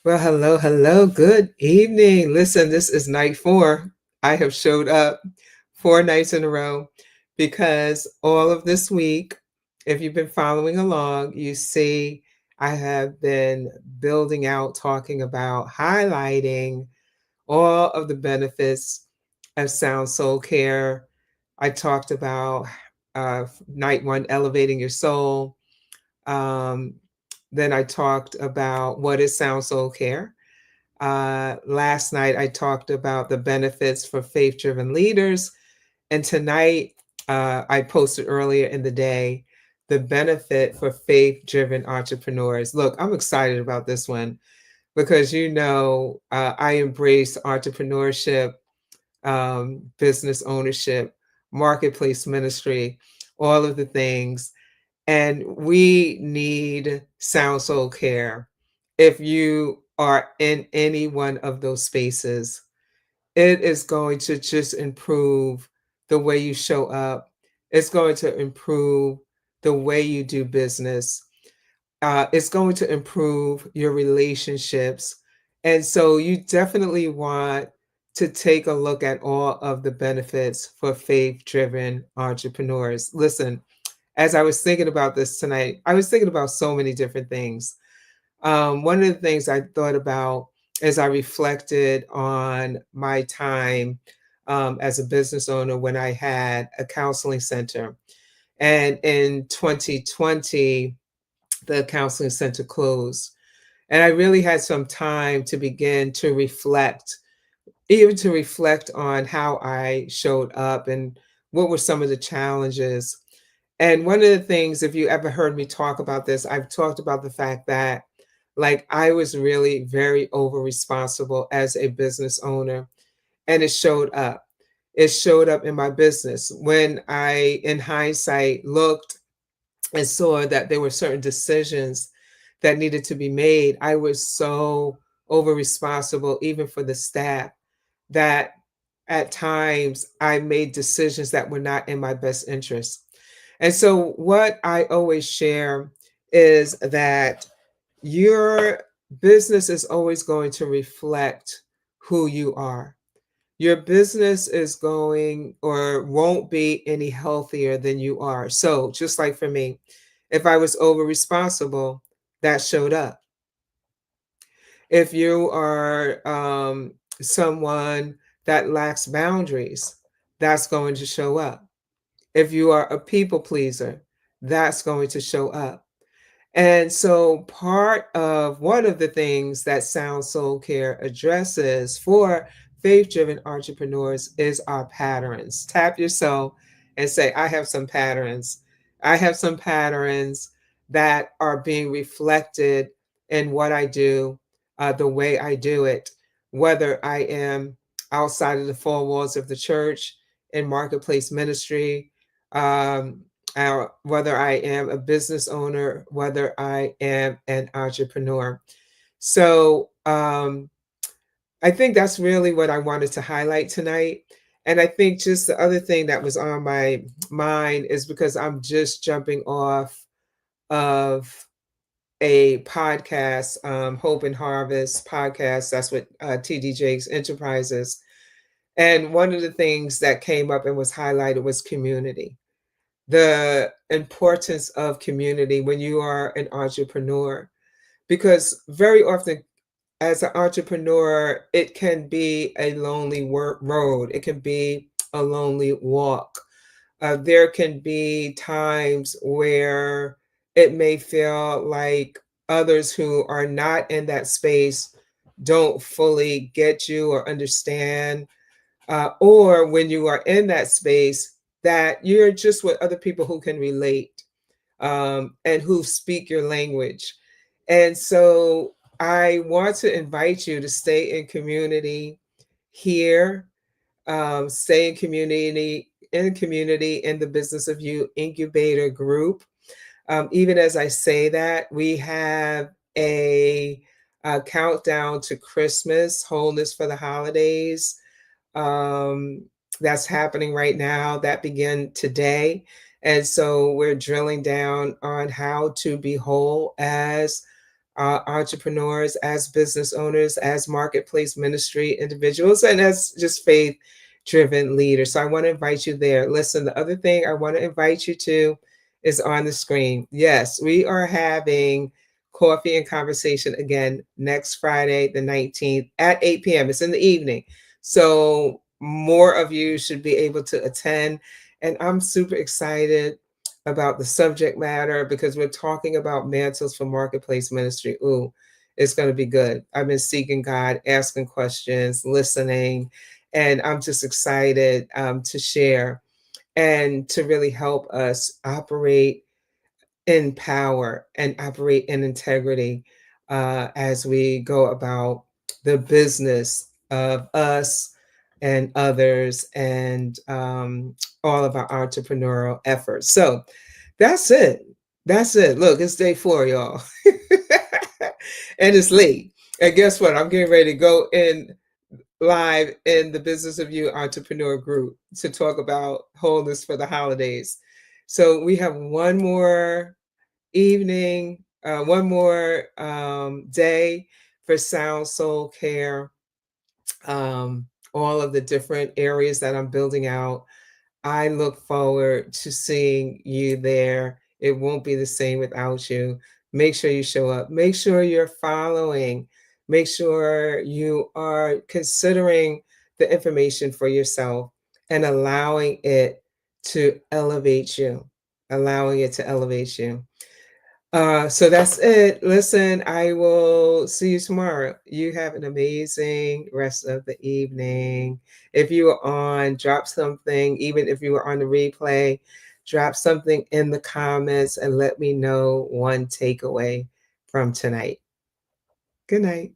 Well, hello, hello. Good evening. Listen, this is night four. I have showed up 4 nights in a row because all of this week, if you've been following along, you see I have been building out, talking about, highlighting all of the benefits of Sound Soul Care. I talked about night one, elevating your soul. Um, then I talked about what is Sound Soul Care. Last night, I talked about the benefits for faith driven leaders. And tonight, I posted earlier in the day the benefit for faith driven entrepreneurs. Look, I'm excited about this one because I embrace entrepreneurship, business ownership, marketplace ministry, all of the things. And we need Sound Soul Care. If you are in any one of those spaces, it is going to just improve the way you show up. It's going to improve the way you do business. It's going to improve your relationships. And so you definitely want to take a look at all of the benefits for faith driven entrepreneurs. Listen, as I was thinking about this tonight, I was thinking about so many different things. One of the things I thought about as I reflected on my time as a business owner when I had a counseling center. And in 2020, the counseling center closed. And I really had some time to begin to reflect, even to reflect on how I showed up and what were some of the challenges. And one of the things, if you ever heard me talk about this, I've talked about the fact that, like, I was really very over responsible as a business owner, and it showed up. It showed up in my business. When I, in hindsight, looked and saw that there were certain decisions that needed to be made, I was so over responsible, even for the staff, that at times I made decisions that were not in my best interest. And so, what I always share is that your business is always going to reflect who you are. Your business is going or won't be any healthier than you are. So, just like for me, if I was over responsible, that showed up. If you are someone that lacks boundaries, that's going to show up. If you are a people pleaser, that's going to show up. And so, part of one of the things that Sound Soul Care addresses for faith driven entrepreneurs is our patterns. Tap yourself and say, I have some patterns. I have some patterns that are being reflected in what I do, the way I do it, whether I am outside of the four walls of the church in marketplace ministry. Um, whether I am a business owner, whether I am an entrepreneur. So I think that's really what I wanted to highlight tonight. And I think just the other thing that was on my mind is because I'm just jumping off of a podcast, Hope and Harvest podcast. That's what TD Jakes Enterprises. And one of the things that came up and was highlighted was community, the importance of community when you are an entrepreneur. Because very often, as an entrepreneur, it can be a lonely road, it can be a lonely walk. There can be times where it may feel like others who are not in that space don't fully get you or understand, or when you are in that space, that you're just with other people who can relate, and who speak your language. And so I want to invite you to stay in community here, stay in community in the Business of You Incubator Group. Even as I say that, we have a countdown to Christmas, Wholeness for the Holidays, um, that's happening right now, that began today. And so we're drilling down on how to be whole as entrepreneurs, as business owners, as marketplace ministry individuals, and as just faith driven leaders. So I want to invite you there. Listen, the other thing I want to invite you to is on the screen. Yes, we are having coffee and conversation again next Friday, the 19th at 8 p.m. It's in the evening. So more of you should be able to attend. And I'm super excited about the subject matter because we're talking about mantles for marketplace ministry. Ooh, it's going to be good. I've been seeking God, asking questions, listening, and I'm just excited to share and to really help us operate in power and operate in integrity as we go about the business of us and others and all of our entrepreneurial efforts. So that's it. That's it. Look, it's day 4, y'all. And it's late. And guess what? I'm getting ready to go in live in the Business of You Entrepreneur Group to talk about wholeness for the holidays. So we have one more evening, one more day for Sound Soul Care, all of the different areas that I'm building out. I look forward to seeing you there. It won't be the same without you. Make sure you show up. Make sure you're following. Make sure you are considering the information for yourself and allowing it to elevate you. Allowing it to elevate you. So that's it. Listen, I will see you tomorrow. You have an amazing rest of the evening. If you are on, drop something. Even if you are on the replay, drop something in the comments and let me know one takeaway from tonight. Good night.